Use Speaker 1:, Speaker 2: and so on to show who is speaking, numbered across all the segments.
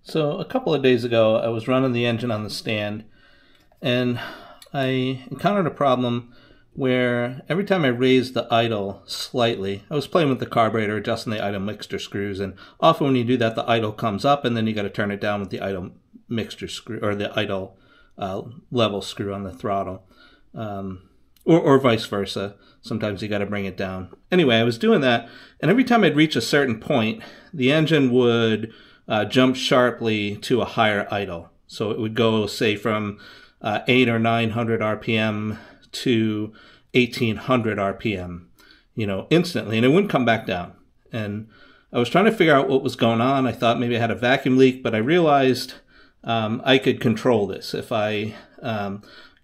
Speaker 1: So a couple of days ago, I was running the engine on the stand, and I encountered a problem where every time I raised the idle slightly, I was playing with the carburetor, adjusting the idle mixture screws, and often when you do that, the idle comes up, and then you got to turn it down with the idle mixture screw, or the idle level screw on the throttle, or vice versa. Sometimes you got to bring it down. Anyway, I was doing that, and every time I'd reach a certain point, the engine would jump sharply to a higher idle. So it would go, say, from 800 or 900 RPM to 1800 RPM, instantly, and it wouldn't come back down. And I was trying to figure out what was going on. I thought maybe I had a vacuum leak, but I realized I could control this. If I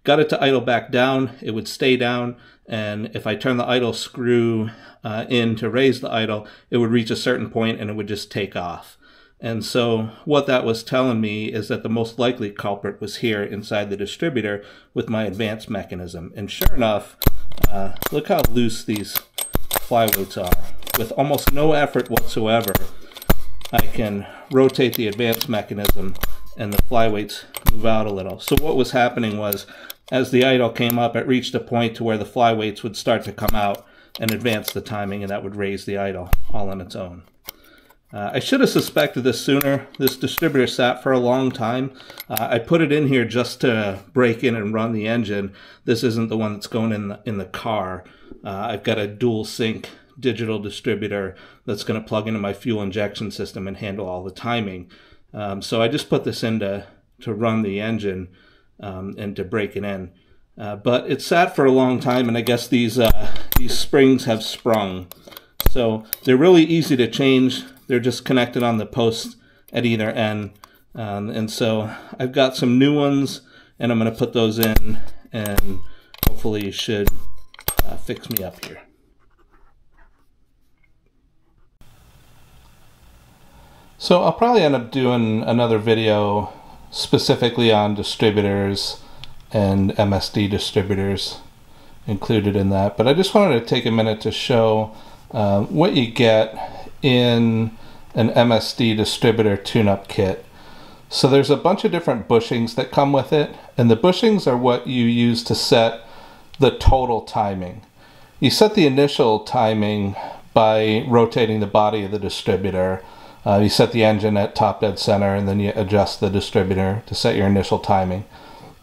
Speaker 1: got it to idle back down, it would stay down, and if I turn the idle screw in to raise the idle, it would reach a certain point and it would just take off. And so what that was telling me is that the most likely culprit was here inside the distributor with my advance mechanism. And sure enough, look how loose these flyweights are. With almost no effort whatsoever, I can rotate the advance mechanism and the flyweights move out a little. So what was happening was, as the idle came up, it reached a point to where the flyweights would start to come out and advance the timing, and that would raise the idle all on its own. I should have suspected this sooner. This distributor sat for a long time. I put it in here just to break in and run the engine. This isn't the one that's going in the car. I've got a dual sync digital distributor that's going to plug into my fuel injection system and handle all the timing. So I just put this in to run the engine and to break it in. But it sat for a long time, and I guess these springs have sprung. So they're really easy to change. They're just connected on the post at either end. And so I've got some new ones, and I'm going to put those in, and hopefully it should fix me up here. So I'll probably end up doing another video specifically on distributors and MSD distributors included in that. But I just wanted to take a minute to show what you get in an MSD distributor tune-up kit. So there's a bunch of different bushings that come with it, and the bushings are what you use to set the total timing. You set the initial timing by rotating the body of the distributor. You set the engine at top dead center, and then you adjust the distributor to set your initial timing.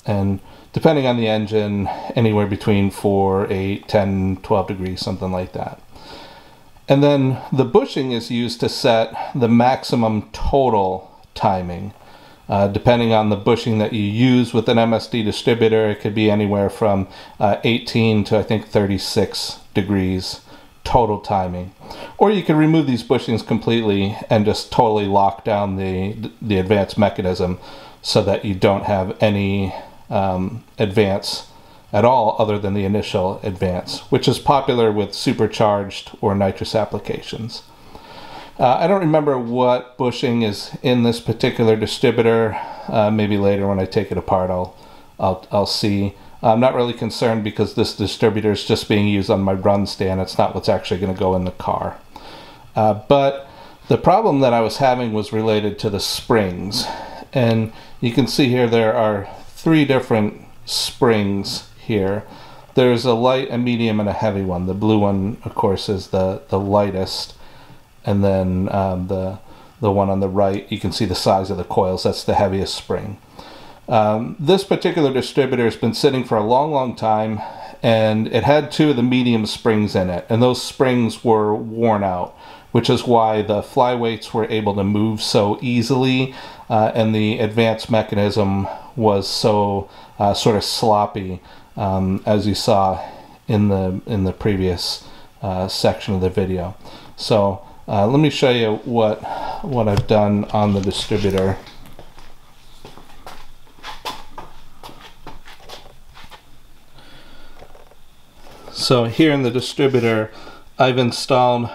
Speaker 1: And depending on the engine, anywhere between 4, 8, 10, 12 degrees, something like that. And then the bushing is used to set the maximum total timing. Depending on the bushing that you use with an MSD distributor, it could be anywhere from 18 to I think 36 degrees total timing. Or you can remove these bushings completely and just totally lock down the advance mechanism so that you don't have any advance at all other than the initial advance, which is popular with supercharged or nitrous applications. I don't remember what bushing is in this particular distributor. Maybe later when I take it apart I'll see. I'm not really concerned because this distributor is just being used on my run stand. It's not what's actually going to go in the car. But the problem that I was having was related to the springs. And you can see here there are 3 different springs here. There's a light, a medium, and a heavy one. The blue one, of course, is the lightest. And then the one on the right, you can see the size of the coils. That's the heaviest spring. This particular distributor has been sitting for a long time, and it had 2 of the medium springs in it, and those springs were worn out, which is why the flyweights were able to move so easily, and the advance mechanism was so sort of sloppy, as you saw in the previous section of the video. So let me show you what I've done on the distributor. So here in the distributor, I've installed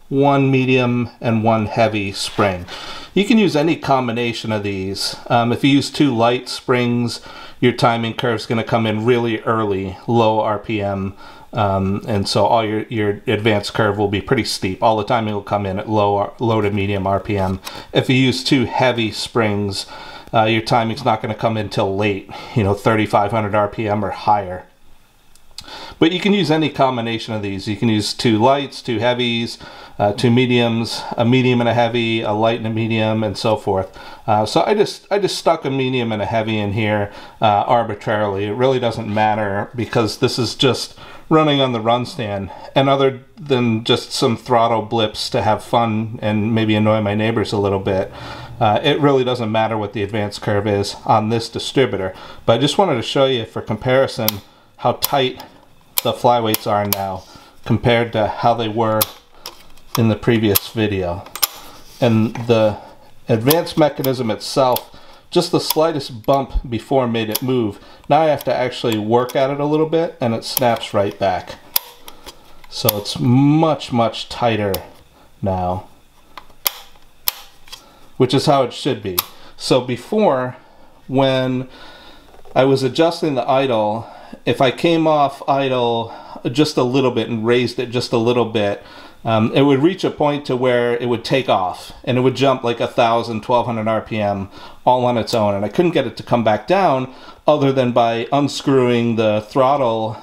Speaker 1: 1 medium and 1 heavy spring. You can use any combination of these. If you use 2 light springs, your timing curve is going to come in really early, low RPM, And so all your advanced curve will be pretty steep. All the timing will come in at low to medium RPM. If you use too heavy springs, your timing's not going to come in till late, 3,500 RPM or higher. But you can use any combination of these. You can use 2 lights, 2 heavies, 2 mediums, a medium and a heavy, a light and a medium, and so forth. So I just stuck a medium and a heavy in here arbitrarily. It really doesn't matter because this is just running on the run stand. And other than just some throttle blips to have fun and maybe annoy my neighbors a little bit, it really doesn't matter what the advanced curve is on this distributor. But I just wanted to show you for comparison how tight the flyweights are now compared to how they were in the previous video. And the advanced mechanism itself, just the slightest bump before made it move. Now I have to actually work at it a little bit and it snaps right back. So it's much, much tighter now, which is how it should be. So before, when I was adjusting the idle, if I came off idle just a little bit and raised it just a little bit, it would reach a point to where it would take off and it would jump like 1,000, 1,200 RPM all on its own. And I couldn't get it to come back down other than by unscrewing the throttle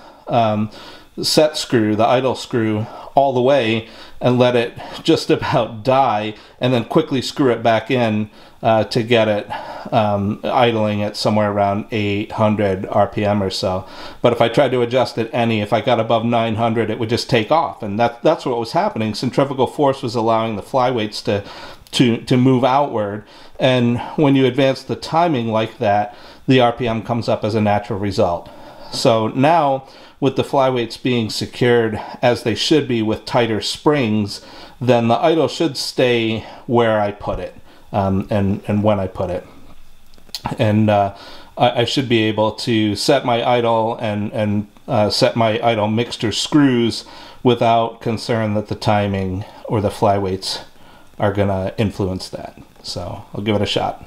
Speaker 1: set screw, the idle screw, all the way and let it just about die and then quickly screw it back in to get it idling at somewhere around 800 RPM or so. But if I tried to adjust it if I got above 900, it would just take off. And that's what was happening. Centrifugal force was allowing the flyweights to move outward. And when you advance the timing like that, the RPM comes up as a natural result. So now, with the flyweights being secured as they should be with tighter springs, then the idle should stay where I put it and when I put it. And I should be able to set my idle and set my idle mixture screws without concern that the timing or the flyweights are going to influence that. So I'll give it a shot.